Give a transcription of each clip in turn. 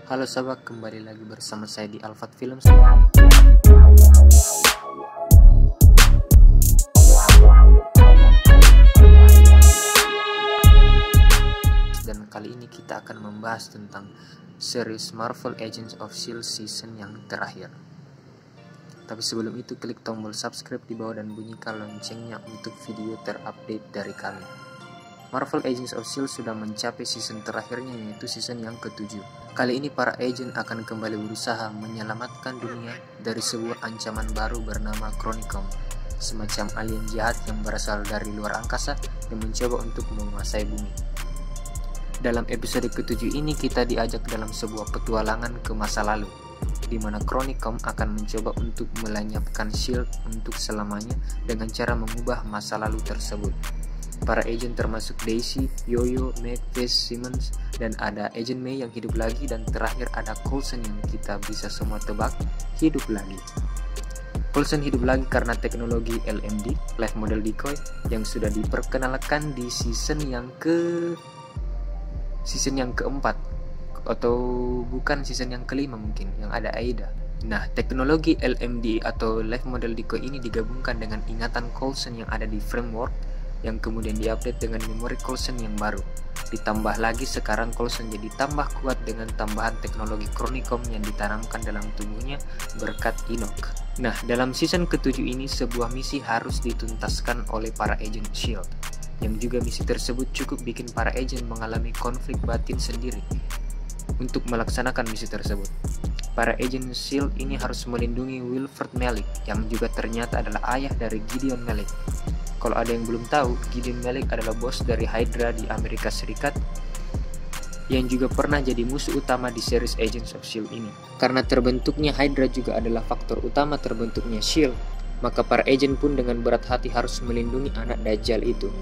Halo sobat, kembali lagi bersama saya di Alfat Films. Dan kali ini kita akan membahas tentang series Marvel Agents of S.H.I.E.L.D. season yang terakhir. Tapi sebelum itu, klik tombol subscribe di bawah dan bunyikan loncengnya untuk video terupdate dari kami. Marvel Agents of S.H.I.E.L.D. sudah mencapai season terakhirnya, yaitu season yang ke-7. Kali ini para agent akan kembali berusaha menyelamatkan dunia dari sebuah ancaman baru bernama Chronicom, semacam alien jahat yang berasal dari luar angkasa yang mencoba untuk menguasai bumi. Dalam episode ke-7 ini kita diajak dalam sebuah petualangan ke masa lalu, di mana Chronicom akan mencoba untuk melenyapkan S.H.I.E.L.D. untuk selamanya dengan cara mengubah masa lalu tersebut. Para agent termasuk Daisy, Yo-Yo, Meg, Fisk, Simmons, dan ada Agent May yang hidup lagi, dan terakhir ada Coulson yang kita bisa semua tebak hidup lagi. Coulson hidup lagi karena teknologi LMD, Live Model Decoy, yang sudah diperkenalkan di season yang keempat, atau bukan season yang kelima mungkin, yang ada Aida. Nah, teknologi LMD atau Live Model Decoy ini digabungkan dengan ingatan Coulson yang ada di framework, yang kemudian diupdate dengan memori Coulson yang baru. Ditambah lagi sekarang Coulson jadi tambah kuat dengan tambahan teknologi Chronicom yang ditanamkan dalam tubuhnya berkat Enoch. Nah, dalam season ke-7 ini sebuah misi harus dituntaskan oleh para agent S.H.I.E.L.D., yang juga misi tersebut cukup bikin para agent mengalami konflik batin sendiri untuk melaksanakan misi tersebut. Para agent S.H.I.E.L.D. ini harus melindungi Wilfred Malik, yang juga ternyata adalah ayah dari Gideon Malik. Kalau ada yang belum tahu, Gideon Malik adalah bos dari Hydra di Amerika Serikat, yang juga pernah jadi musuh utama di series Agents of S.H.I.E.L.D. ini. Karena terbentuknya Hydra juga adalah faktor utama terbentuknya S.H.I.E.L.D., maka para agent pun dengan berat hati harus melindungi anak Dajjal itu.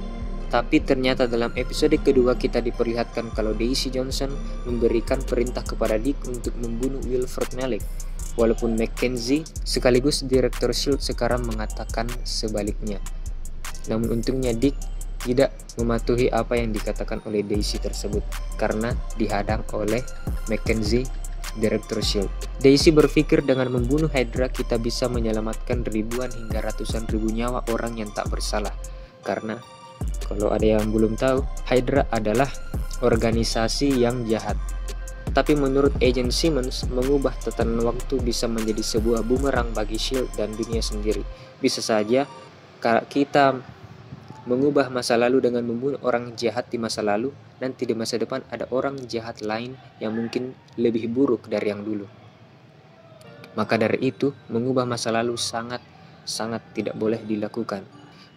Tapi ternyata dalam episode kedua kita diperlihatkan kalau Daisy Johnson memberikan perintah kepada Dick untuk membunuh Wilfred Malik, walaupun Mackenzie sekaligus Direktur S.H.I.E.L.D. sekarang mengatakan sebaliknya. Namun untungnya Dick tidak mematuhi apa yang dikatakan oleh Daisy tersebut karena dihadang oleh Mackenzie, Direktur S.H.I.E.L.D. Daisy berpikir dengan membunuh Hydra kita bisa menyelamatkan ribuan hingga ratusan ribu nyawa orang yang tak bersalah. Karena kalau ada yang belum tahu, Hydra adalah organisasi yang jahat. Tapi menurut Agent Simmons, mengubah tatanan waktu bisa menjadi sebuah bumerang bagi S.H.I.E.L.D. dan dunia sendiri. Bisa saja kita mengubah masa lalu dengan membunuh orang jahat di masa lalu, nanti di masa depan ada orang jahat lain yang mungkin lebih buruk dari yang dulu. Maka dari itu, mengubah masa lalu sangat tidak boleh dilakukan.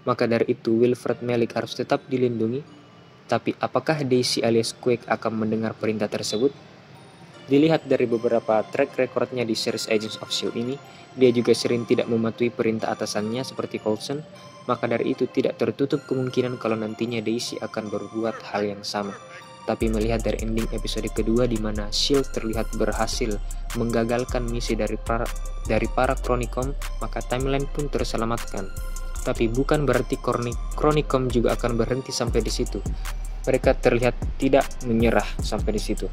Maka dari itu, Wilfred Malik harus tetap dilindungi. Tapi apakah Daisy alias Quake akan mendengar perintah tersebut? Dilihat dari beberapa track recordnya di series Agents of S.H.I.E.L.D. ini, dia juga sering tidak mematuhi perintah atasannya seperti Coulson. Maka dari itu tidak tertutup kemungkinan kalau nantinya Daisy akan berbuat hal yang sama. Tapi melihat dari ending episode kedua di mana S.H.I.E.L.D. terlihat berhasil menggagalkan misi dari para Chronicom, maka timeline pun terselamatkan. Tapi bukan berarti Chronicom juga akan berhenti sampai di situ. Mereka terlihat tidak menyerah sampai di situ.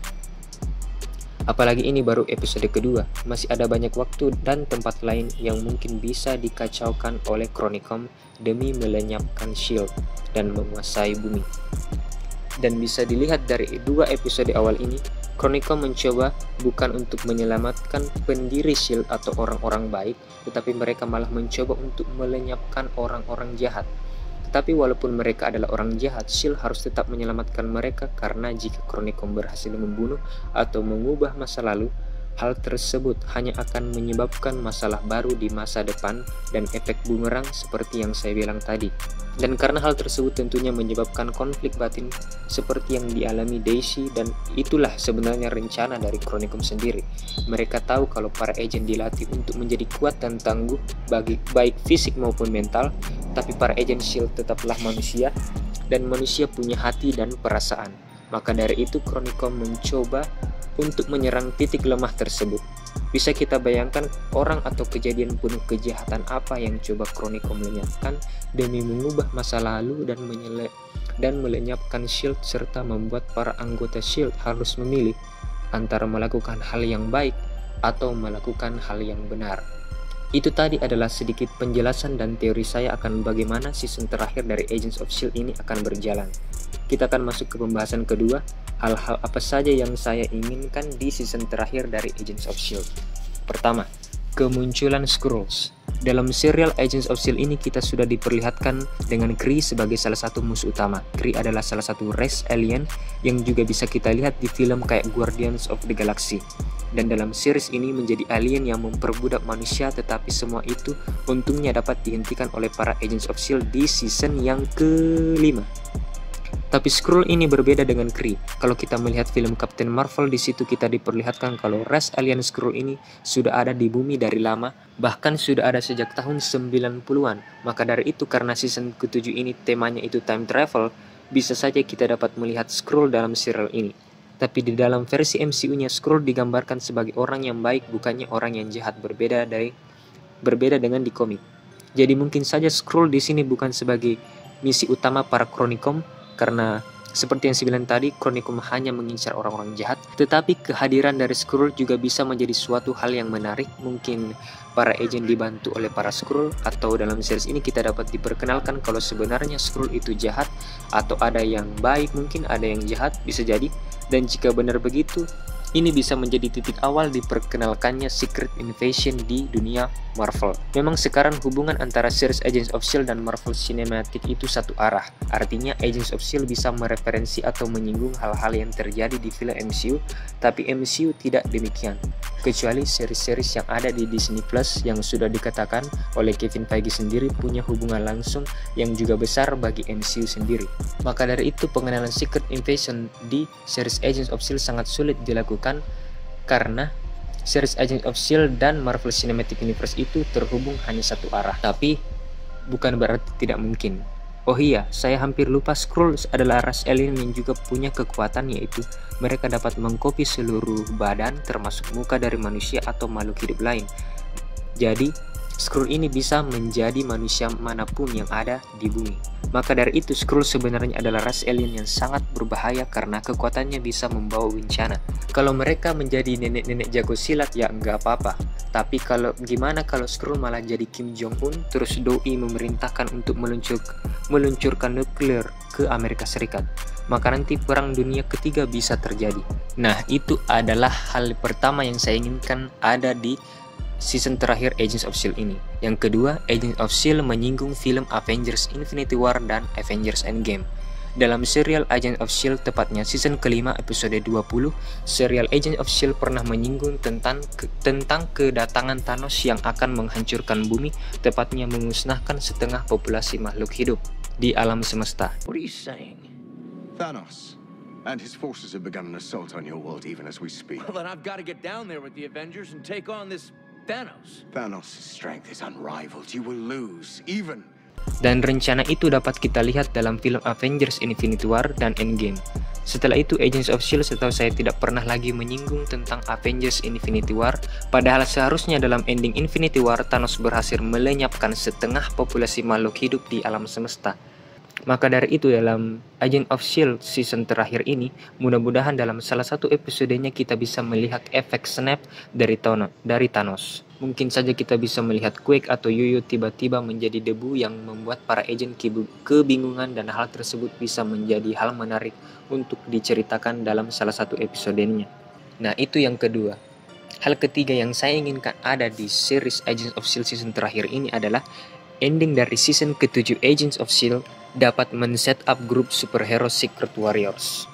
Apalagi ini baru episode kedua, masih ada banyak waktu dan tempat lain yang mungkin bisa dikacaukan oleh Chronicom demi melenyapkan S.H.I.E.L.D. dan menguasai bumi. Dan bisa dilihat dari 2 episode awal ini, Chronicom mencoba bukan untuk menyelamatkan pendiri S.H.I.E.L.D. atau orang-orang baik, tetapi mereka malah mencoba untuk melenyapkan orang-orang jahat. Tapi walaupun mereka adalah orang jahat, S.H.I.E.L.D. harus tetap menyelamatkan mereka karena jika Chronicom berhasil membunuh atau mengubah masa lalu, hal tersebut hanya akan menyebabkan masalah baru di masa depan dan efek bumerang seperti yang saya bilang tadi. Dan karena hal tersebut tentunya menyebabkan konflik batin seperti yang dialami Daisy, dan itulah sebenarnya rencana dari Chronicom sendiri. Mereka tahu kalau para agent dilatih untuk menjadi kuat dan tangguh baik fisik maupun mental, tapi para agent S.H.I.E.L.D. tetaplah manusia, dan manusia punya hati dan perasaan. Maka dari itu Chronicom mencoba untuk menyerang titik lemah tersebut. Bisa kita bayangkan orang atau kejadian penuh kejahatan apa yang coba Chronicom lenyapkan demi mengubah masa lalu dan melenyapkan S.H.I.E.L.D. serta membuat para anggota S.H.I.E.L.D. harus memilih antara melakukan hal yang baik atau melakukan hal yang benar. Itu tadi adalah sedikit penjelasan dan teori saya akan bagaimana season terakhir dari Agents of S.H.I.E.L.D. ini akan berjalan. Kita akan masuk ke pembahasan kedua, hal-hal apa saja yang saya inginkan di season terakhir dari Agents of S.H.I.E.L.D. Pertama, kemunculan Skrulls. Dalam serial Agents of S.H.I.E.L.D. ini kita sudah diperlihatkan dengan Kree sebagai salah satu musuh utama. Kree adalah salah satu race alien yang juga bisa kita lihat di film kayak Guardians of the Galaxy. Dan dalam series ini menjadi alien yang memperbudak manusia, tetapi semua itu untungnya dapat dihentikan oleh para Agents of S.H.I.E.L.D. di season yang kelima. Tapi Skrull ini berbeda dengan Kree. Kalau kita melihat film Captain Marvel, di situ kita diperlihatkan kalau ras alien Skrull ini sudah ada di bumi dari lama, bahkan sudah ada sejak tahun 90-an. Maka dari itu, karena season ke-7 ini temanya itu time travel, bisa saja kita dapat melihat Skrull dalam serial ini. Tapi di dalam versi MCU-nya, Skrull digambarkan sebagai orang yang baik, bukannya orang yang jahat, berbeda dengan di komik. Jadi mungkin saja Skrull di sini bukan sebagai misi utama para Chronicom, karena seperti yang saya bilang tadi, Chronicom hanya mengincar orang-orang jahat, tetapi kehadiran dari Skrull juga bisa menjadi suatu hal yang menarik. Mungkin para agent dibantu oleh para Skrull, atau dalam series ini kita dapat diperkenalkan kalau sebenarnya Skrull itu jahat, atau ada yang baik, mungkin ada yang jahat, bisa jadi. Dan jika benar begitu, ini bisa menjadi titik awal diperkenalkannya Secret Invasion di dunia Marvel. Memang sekarang hubungan antara series Agents of S.H.I.E.L.D. dan Marvel Cinematic itu satu arah. Artinya Agents of S.H.I.E.L.D. bisa mereferensi atau menyinggung hal-hal yang terjadi di film MCU, tapi MCU tidak demikian. Kecuali series-series yang ada di Disney Plus yang sudah dikatakan oleh Kevin Feige sendiri punya hubungan langsung yang juga besar bagi MCU sendiri. Maka dari itu, pengenalan Secret Invasion di series Agents of S.H.I.E.L.D. sangat sulit dilakukan karena series Agents of S.H.I.E.L.D. dan Marvel Cinematic Universe itu terhubung hanya satu arah. Tapi bukan berarti tidak mungkin. Oh iya, saya hampir lupa, Skrulls adalah ras alien yang juga punya kekuatan, yaitu mereka dapat mengkopi seluruh badan termasuk muka dari manusia atau makhluk hidup lain. Jadi Skrull ini bisa menjadi manusia manapun yang ada di bumi. Maka dari itu, Skrull sebenarnya adalah ras alien yang sangat berbahaya karena kekuatannya bisa membawa bencana. Kalau mereka menjadi nenek-nenek jago silat, ya nggak apa-apa. Tapi gimana kalau Skrull malah jadi Kim Jong-un, terus doi memerintahkan untuk meluncurkan nuklir ke Amerika Serikat? Maka nanti perang dunia ketiga bisa terjadi. Nah, itu adalah hal pertama yang saya inginkan ada di season terakhir Agents of S.H.I.E.L.D. ini. Yang kedua, Agents of S.H.I.E.L.D. menyinggung film Avengers Infinity War dan Avengers Endgame. Dalam serial Agents of S.H.I.E.L.D., tepatnya season kelima episode 20, serial Agents of S.H.I.E.L.D. pernah menyinggung tentang kedatangan Thanos yang akan menghancurkan bumi, tepatnya memusnahkan setengah populasi makhluk hidup di alam semesta. What are you saying? Thanos and his forces have begun an assault on your world even as we speak. Well, then I've got to get down there with the Avengers and take on this Thanos. Thanos' strength is unrivaled. You will lose, even. Dan rencana itu dapat kita lihat dalam film Avengers Infinity War dan Endgame. Setelah itu, Agents of S.H.I.E.L.D. setahu saya tidak pernah lagi menyinggung tentang Avengers Infinity War, padahal seharusnya dalam ending Infinity War, Thanos berhasil melenyapkan setengah populasi makhluk hidup di alam semesta. Maka dari itu, dalam Agent of S.H.I.E.L.D. season terakhir ini, mudah-mudahan dalam salah satu episodenya kita bisa melihat efek snap dari Thanos. Mungkin saja kita bisa melihat Quake atau Yoyo tiba-tiba menjadi debu yang membuat para agent kebingungan, dan hal tersebut bisa menjadi hal menarik untuk diceritakan dalam salah satu episodenya. Nah, itu yang kedua. Hal ketiga yang saya inginkan ada di series Agents of S.H.I.E.L.D. season terakhir ini adalah ending dari season ke-7 Agents of S.H.I.E.L.D. dapat men-set up grup superhero Secret Warriors.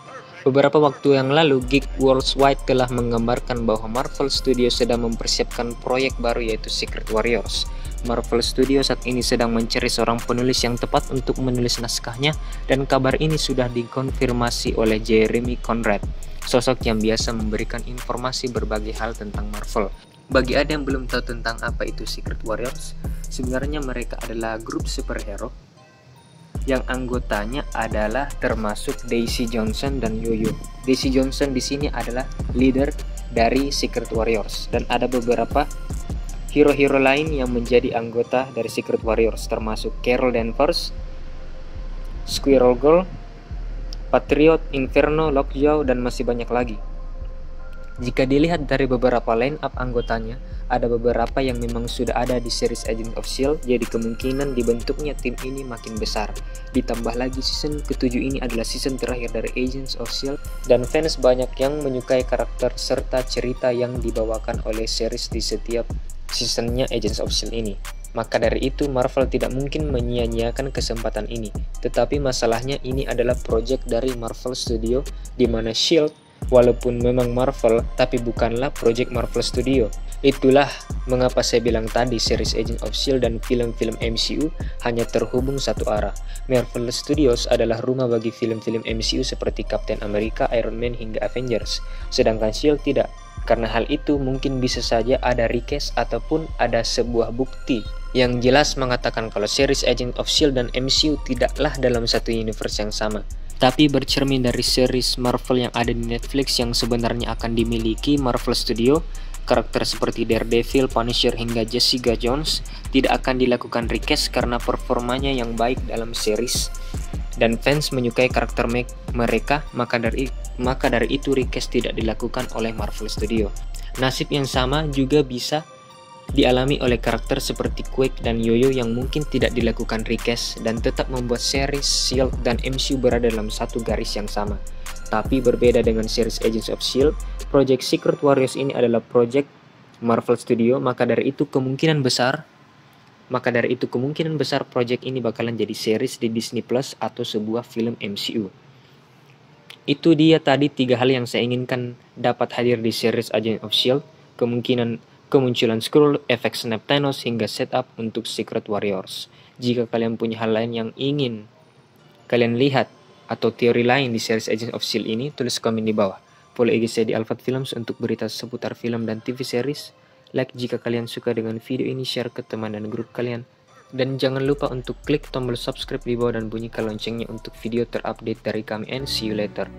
Beberapa waktu yang lalu, Geek Worldwide telah menggambarkan bahwa Marvel Studios sedang mempersiapkan proyek baru, yaitu Secret Warriors. Marvel Studios saat ini sedang mencari seorang penulis yang tepat untuk menulis naskahnya, dan kabar ini sudah dikonfirmasi oleh Jeremy Conrad, sosok yang biasa memberikan informasi berbagai hal tentang Marvel. Bagi ada yang belum tahu tentang apa itu Secret Warriors, sebenarnya mereka adalah grup superhero yang anggotanya adalah termasuk Daisy Johnson dan Yoyo. Daisy Johnson di sini adalah leader dari Secret Warriors, dan ada beberapa hero-hero lain yang menjadi anggota dari Secret Warriors, termasuk Carol Danvers, Squirrel Girl, Patriot, Inferno, Lockjaw, dan masih banyak lagi. Jika dilihat dari beberapa line-up anggotanya, ada beberapa yang memang sudah ada di series Agent of S.H.I.E.L.D., jadi kemungkinan dibentuknya tim ini makin besar. Ditambah lagi season ke-7 ini adalah season terakhir dari Agents of S.H.I.E.L.D., dan fans banyak yang menyukai karakter serta cerita yang dibawakan oleh series di setiap seasonnya Agents of S.H.I.E.L.D. ini. Maka dari itu Marvel tidak mungkin menyia-nyiakan kesempatan ini. Tetapi masalahnya ini adalah project dari Marvel Studio, di mana S.H.I.E.L.D. walaupun memang Marvel, tapi bukanlah project Marvel Studio. Itulah mengapa saya bilang tadi series Agent of S.H.I.E.L.D. dan film-film MCU hanya terhubung satu arah. Marvel Studios adalah rumah bagi film-film MCU seperti Captain America, Iron Man, hingga Avengers. Sedangkan S.H.I.E.L.D. tidak. Karena hal itu mungkin bisa saja ada recast ataupun ada sebuah bukti yang jelas mengatakan kalau series Agent of S.H.I.E.L.D. dan MCU tidaklah dalam satu universe yang sama. Tapi bercermin dari series Marvel yang ada di Netflix yang sebenarnya akan dimiliki Marvel Studio, karakter seperti Daredevil, Punisher, hingga Jessica Jones tidak akan dilakukan recast karena performanya yang baik dalam series dan fans menyukai karakter mereka, maka dari itu recast tidak dilakukan oleh Marvel Studio. Nasib yang sama juga bisa dialami oleh karakter seperti Quake dan Yoyo yang mungkin tidak dilakukan recast dan tetap membuat series S.H.I.E.L.D. dan MCU berada dalam satu garis yang sama. Tapi berbeda dengan series Agents of S.H.I.E.L.D., Project Secret Warriors ini adalah project Marvel Studio, maka dari itu kemungkinan besar project ini bakalan jadi series di Disney Plus atau sebuah film MCU. Itu dia tadi 3 hal yang saya inginkan dapat hadir di series Agents of S.H.I.E.L.D. Kemunculan Skrull, efek snap Thanos, hingga setup untuk Secret Warriors. Jika kalian punya hal lain yang ingin kalian lihat atau teori lain di series Agents of S.H.I.E.L.D. ini, tulis komen di bawah. Follow IG saya di Alfat Films untuk berita seputar film dan TV series. Like jika kalian suka dengan video ini, share ke teman dan grup kalian. Dan jangan lupa untuk klik tombol subscribe di bawah dan bunyikan loncengnya untuk video terupdate dari kami, and see you later.